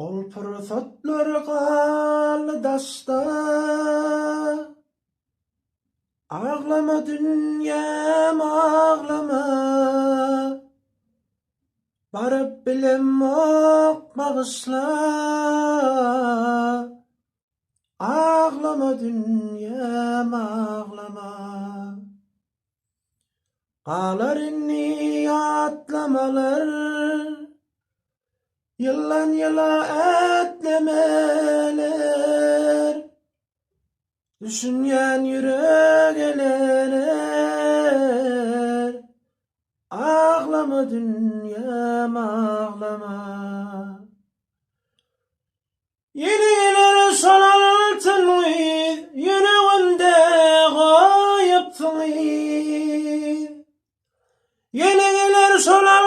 Ol pürsötler galy daşda, ağlama dünyam ağlama, barıp bilem ok bağışla. Ağlama dünyam ağlama, qalar inni atlamalar, yıllan yıla etlemeler, düşünýän yürek elener. Ağlama dünyam ağlama, yeniler şalaltın yüreğimde gayiptin. Yeniler şalaltın